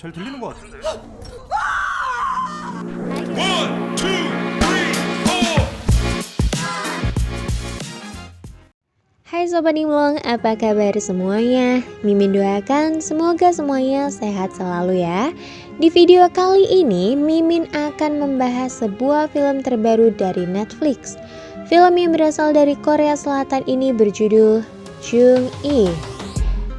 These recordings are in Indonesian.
잘 들리는 것 같은데. One, two, three, four. Hai Sobat Imlong, apa kabar semuanya? Mimin doakan semoga semuanya sehat selalu ya. Di video kali ini, Mimin akan membahas sebuah film terbaru dari Netflix. Film yang berasal dari Korea Selatan ini berjudul Jung-i.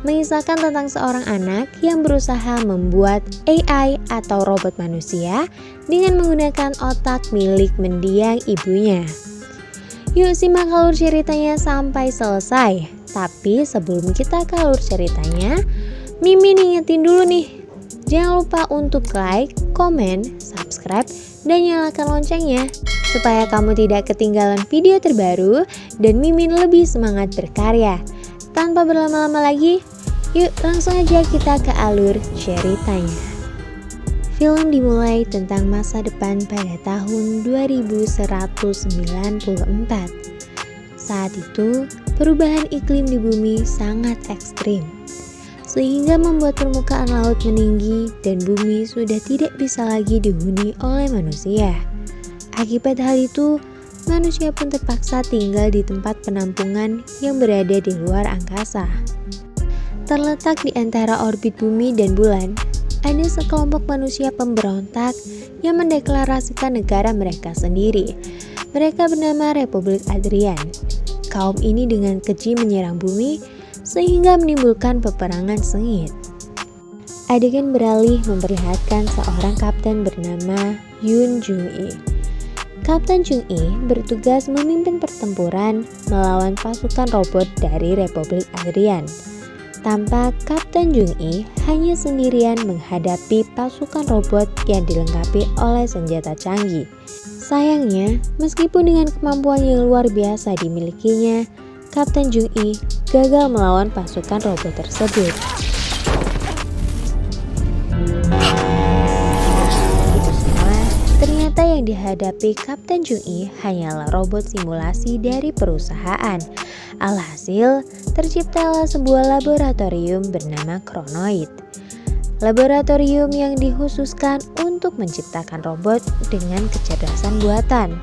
Mengisahkan tentang seorang anak yang berusaha membuat AI atau robot manusia dengan menggunakan otak milik mendiang ibunya. Yuk simak alur ceritanya sampai selesai. Tapi sebelum kita ke alur ceritanya, Mimin ingetin dulu nih. Jangan lupa untuk like, komen, subscribe, dan nyalakan loncengnya supaya kamu tidak ketinggalan video terbaru dan Mimin lebih semangat berkarya. Tanpa berlama-lama lagi, yuk langsung aja kita ke alur ceritanya. Film dimulai tentang masa depan pada tahun 2194. Saat itu, perubahan iklim di bumi sangat ekstrim, sehingga membuat permukaan laut meninggi dan bumi sudah tidak bisa lagi dihuni oleh manusia. Akibat hal itu, manusia pun terpaksa tinggal di tempat penampungan yang berada di luar angkasa. Terletak di antara orbit bumi dan bulan, ada sekelompok manusia pemberontak yang mendeklarasikan negara mereka sendiri. Mereka bernama Republik Adrian. Kaum ini dengan keji menyerang bumi sehingga menimbulkan peperangan sengit. Adegan beralih memperlihatkan seorang kapten bernama Yoon Jung-i. Kapten Jung-i bertugas memimpin pertempuran melawan pasukan robot dari Republik Adrian. Tampak Kapten Jung-i hanya sendirian menghadapi pasukan robot yang dilengkapi oleh senjata canggih. Sayangnya, meskipun dengan kemampuan yang luar biasa dimilikinya, Kapten Jung-i gagal melawan pasukan robot tersebut. Itu semua, ternyata yang dihadapi Kapten Jung-i hanyalah robot simulasi dari perusahaan. Alhasil, terciptalah sebuah laboratorium bernama Kronoid. Laboratorium yang dikhususkan untuk menciptakan robot dengan kecerdasan buatan.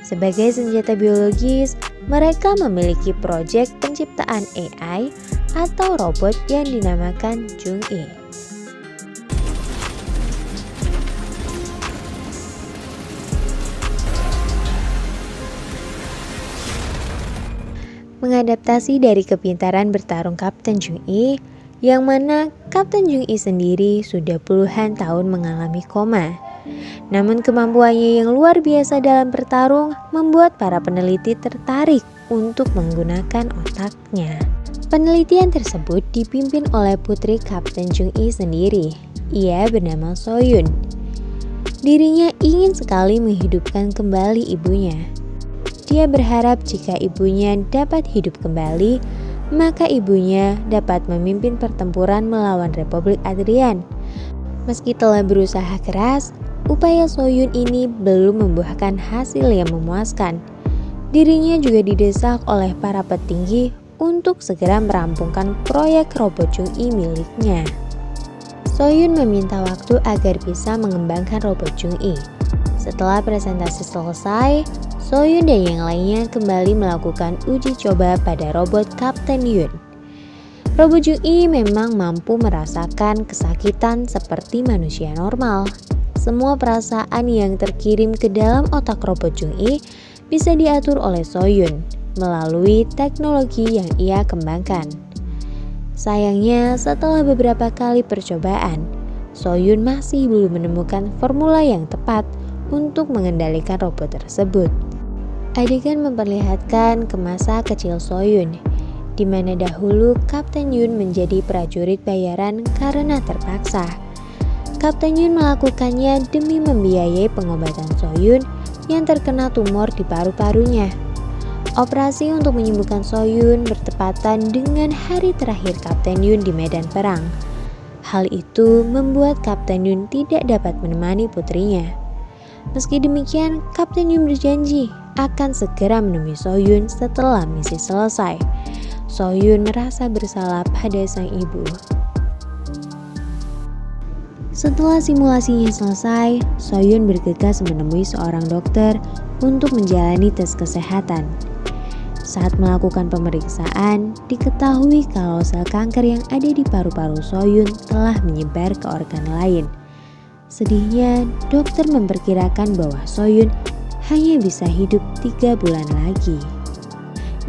Sebagai senjata biologis, mereka memiliki proyek penciptaan AI atau robot yang dinamakan Jung-i. Mengadaptasi dari kepintaran bertarung Kapten Jung-i, yang mana Kapten Jung-i sendiri sudah puluhan tahun mengalami koma. Namun kemampuannya yang luar biasa dalam bertarung membuat para peneliti tertarik untuk menggunakan otaknya. Penelitian tersebut dipimpin oleh putri Kapten Jung-i sendiri. Ia bernama Soyun. Dirinya ingin sekali menghidupkan kembali ibunya. Dia berharap jika ibunya dapat hidup kembali, maka ibunya dapat memimpin pertempuran melawan Republik Adrian. Meski telah berusaha keras, upaya Soyun ini belum membuahkan hasil yang memuaskan. Dirinya juga didesak oleh para petinggi untuk segera merampungkan proyek robot Jung-i miliknya. Soyun meminta waktu agar bisa mengembangkan robot Jung-i. Setelah presentasi selesai, Soyun dan yang lainnya kembali melakukan uji coba pada robot Kapten Yoon. Robot Jung-i memang mampu merasakan kesakitan seperti manusia normal. Semua perasaan yang terkirim ke dalam otak robot Jung-i bisa diatur oleh Soyun melalui teknologi yang ia kembangkan. Sayangnya, setelah beberapa kali percobaan, Soyun masih belum menemukan formula yang tepat untuk mengendalikan robot tersebut. Adegan memperlihatkan ke masa kecil Soyun, di mana dahulu Kapten Yoon menjadi prajurit bayaran karena terpaksa. Kapten Yoon melakukannya demi membiayai pengobatan Soyun yang terkena tumor di paru-parunya. Operasi untuk menyembuhkan Soyun bertepatan dengan hari terakhir Kapten Yoon di medan perang. Hal itu membuat Kapten Yoon tidak dapat menemani putrinya. Meski demikian, Kapten Yoon berjanji akan segera menemui Soyun setelah misi selesai. Soyun merasa bersalah pada sang ibu. Setelah simulasinya selesai, Soyun bergegas menemui seorang dokter untuk menjalani tes kesehatan. Saat melakukan pemeriksaan, diketahui kalau sel kanker yang ada di paru-paru Soyun telah menyebar ke organ lain. Sedihnya, dokter memperkirakan bahwa Soyun hanya bisa hidup 3 bulan lagi.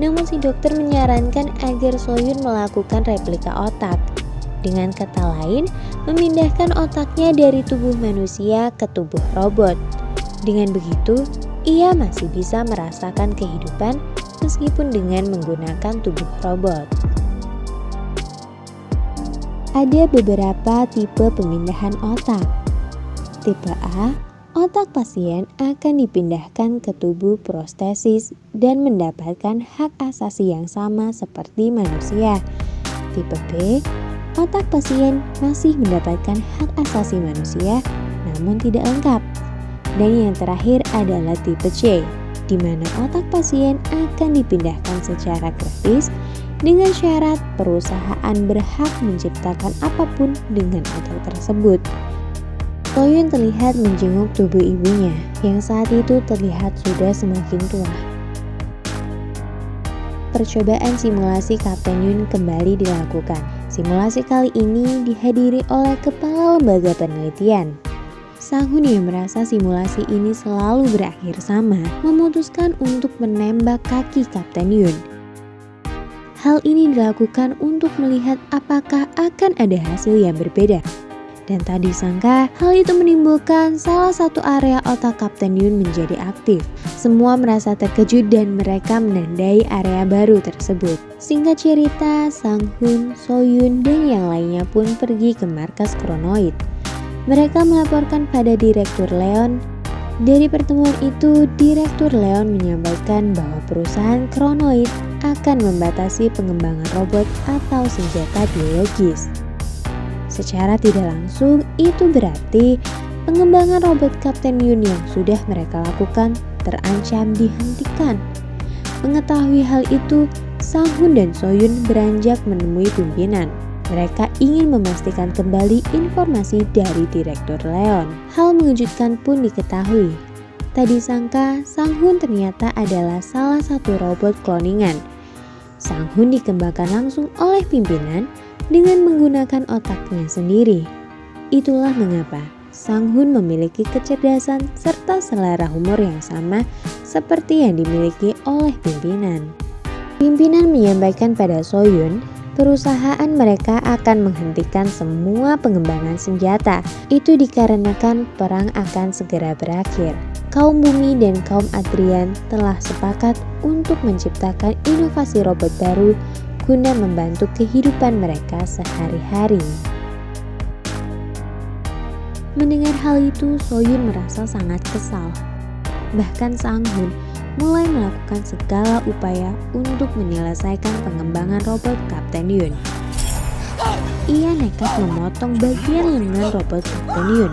Namun si dokter menyarankan agar Soyun melakukan replika otak. Dengan kata lain, memindahkan otaknya dari tubuh manusia ke tubuh robot. Dengan begitu, ia masih bisa merasakan kehidupan meskipun dengan menggunakan tubuh robot. Ada beberapa tipe pemindahan otak. Tipe A, otak pasien akan dipindahkan ke tubuh prostesis dan mendapatkan hak asasi yang sama seperti manusia. Tipe B, otak pasien masih mendapatkan hak asasi manusia namun tidak lengkap. Dan yang terakhir adalah tipe C, di mana otak pasien akan dipindahkan secara gratis dengan syarat perusahaan berhak menciptakan apapun dengan otak tersebut. Soyun terlihat menjenguk tubuh ibunya yang saat itu terlihat sudah semakin tua. Percobaan simulasi Kapten Yun kembali dilakukan. Simulasi kali ini dihadiri oleh kepala lembaga penelitian. Sang-hun yang merasa simulasi ini selalu berakhir sama, memutuskan untuk menembak kaki Kapten Yun. Hal ini dilakukan untuk melihat apakah akan ada hasil yang berbeda. Dan tak disangka, hal itu menimbulkan salah satu area otak Kapten Yun menjadi aktif. Semua merasa terkejut dan mereka menandai area baru tersebut. Singkat cerita, Sang-hun, Soyun, dan yang lainnya pun pergi ke markas Kronoid. Mereka melaporkan pada Direktur Leon. Dari pertemuan itu, Direktur Leon menyampaikan bahwa perusahaan Kronoid akan membatasi pengembangan robot atau senjata biologis. Secara tidak langsung, itu berarti pengembangan robot Kapten Yun yang sudah mereka lakukan terancam dihentikan. Mengetahui hal itu, Sang-hun dan Soyun beranjak menemui pimpinan. Mereka ingin memastikan kembali informasi dari Direktur Leon. Hal mengejutkan pun diketahui. Tak disangka, Sang-hun ternyata adalah salah satu robot kloningan. Sang-hun dikembangkan langsung oleh pimpinan dengan menggunakan otaknya sendiri. Itulah mengapa Sang-hun memiliki kecerdasan serta selera humor yang sama seperti yang dimiliki oleh pimpinan. Pimpinan menyampaikan pada Soyun, perusahaan mereka akan menghentikan semua pengembangan senjata. Itu dikarenakan perang akan segera berakhir. Kaum Bumi dan kaum Adrian telah sepakat untuk menciptakan inovasi robot baru guna membantu kehidupan mereka sehari-hari. Mendengar hal itu, Soyun merasa sangat kesal. Bahkan Sang-hun mulai melakukan segala upaya untuk menyelesaikan pengembangan robot Kapten Yun. Ia nekat memotong bagian lengan robot Kapten Yun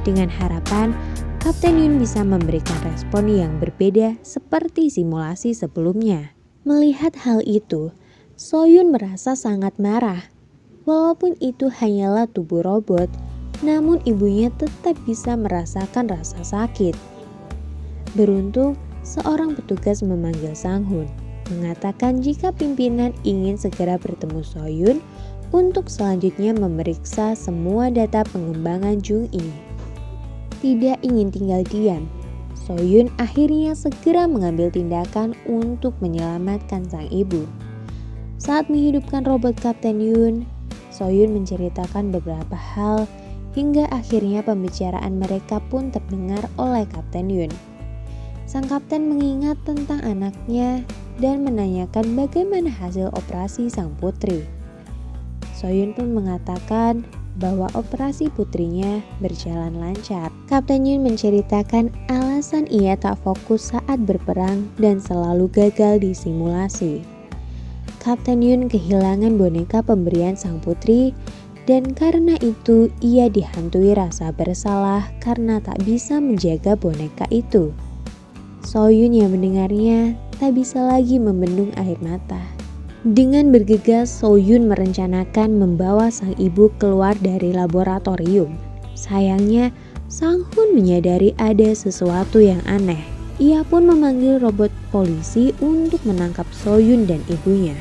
dengan harapan Kapten Yun bisa memberikan respon yang berbeda seperti simulasi sebelumnya. Melihat hal itu, Soyun merasa sangat marah. Walaupun itu hanyalah tubuh robot, namun ibunya tetap bisa merasakan rasa sakit. Beruntung, seorang petugas memanggil Sang-hun, mengatakan jika pimpinan ingin segera bertemu Soyun untuk selanjutnya memeriksa semua data pengembangan Jung-i. Tidak ingin tinggal diam, Soyun akhirnya segera mengambil tindakan untuk menyelamatkan sang ibu. Saat menghidupkan robot Kapten Yun, Soyun menceritakan beberapa hal hingga akhirnya pembicaraan mereka pun terdengar oleh Kapten Yun. Sang kapten mengingat tentang anaknya dan menanyakan bagaimana hasil operasi sang putri. Soyun pun mengatakan bahwa operasi putrinya berjalan lancar. Kapten Yun menceritakan alasan ia tak fokus saat berperang dan selalu gagal di simulasi. Kapten Yun kehilangan boneka pemberian sang putri dan karena itu ia dihantui rasa bersalah karena tak bisa menjaga boneka itu. Soyun yang mendengarnya tak bisa lagi membendung air mata. Dengan bergegas, Soyun merencanakan membawa sang ibu keluar dari laboratorium. Sayangnya, Sang-hun menyadari ada sesuatu yang aneh. Ia pun memanggil robot polisi untuk menangkap So-yun dan ibunya.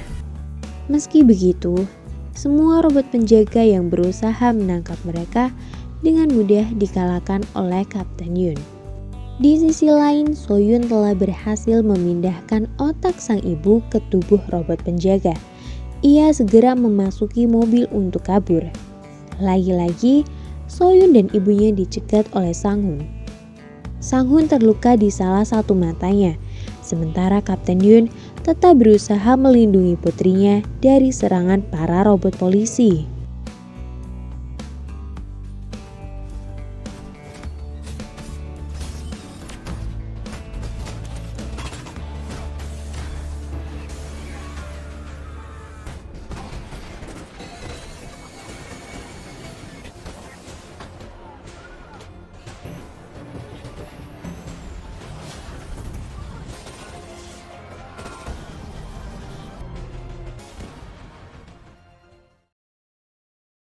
Meski begitu, semua robot penjaga yang berusaha menangkap mereka dengan mudah dikalahkan oleh Kapten Yun. Di sisi lain, So-yun telah berhasil memindahkan otak sang ibu ke tubuh robot penjaga. Ia segera memasuki mobil untuk kabur. Lagi-lagi, So-yun dan ibunya dicegat oleh Sang-hun. Sang-hun terluka di salah satu matanya, sementara Kapten Yun tetap berusaha melindungi putrinya dari serangan para robot polisi.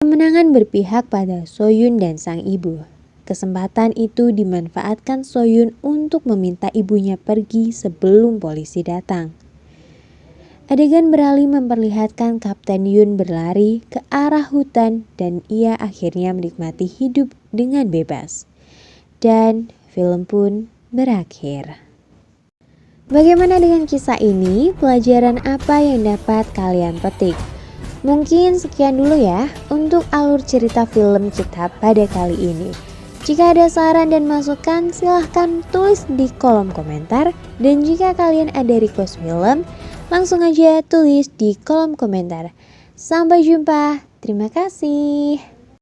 Kemenangan berpihak pada So-yun dan sang ibu. Kesempatan itu dimanfaatkan So-yun untuk meminta ibunya pergi sebelum polisi datang. Adegan beralih memperlihatkan Kapten Yun berlari ke arah hutan dan ia akhirnya menikmati hidup dengan bebas. Dan film pun berakhir. Bagaimana dengan kisah ini? Pelajaran apa yang dapat kalian petik? Mungkin sekian dulu ya untuk alur cerita film kita pada kali ini. Jika ada saran dan masukan, silahkan tulis di kolom komentar. Dan jika kalian ada request film, langsung aja tulis di kolom komentar. Sampai jumpa, terima kasih.